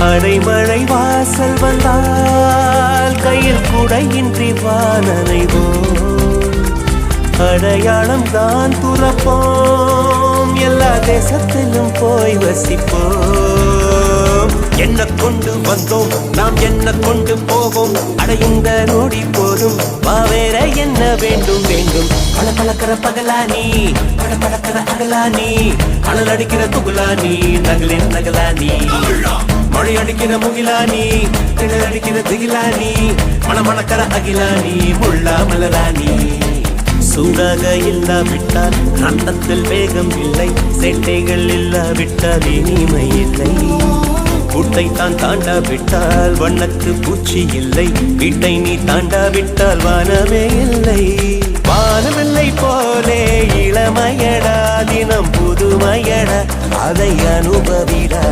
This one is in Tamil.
அடைமழை வாசல் வந்தால் கையில் குடையின்றி வானனைவோம். அடையாளம் தான் துறப்போம், எல்லா தேசத்திலும் போய் வசிப்போம். என்ன கொண்டு வந்தோம் நாம், என்ன கொண்டு போவோம், அடையுந்த நோடி போதும். வேற என்ன வேண்டும் வேண்டும். பல பழக்கிற பகலானி, பட பழக்கிற அகலானி, அனல் அடிக்கிற துகுலானி, நகலின் நகலானி, மழை அடிக்கிற முகிலானி, கிணல் அடிக்கிற திகிலானி, மணமணக்கிற அகிலானி, முள்ளா மலராணி. சூடாக இல்லாவிட்டால் அந்தத்தில் வேகம் இல்லை, சேட்டைகள் இல்லாவிட்டால் இனிமை இல்லை. கூட்டை தான் தாண்டாவிட்டால் வண்ணத்து பூச்சி இல்லை, வீட்டை நீ தாண்டாவிட்டால் வானமே இல்லை. வானமில்லை போலே இளமையடா, தினம் புதுமையடா, அதை அனுபவிடா.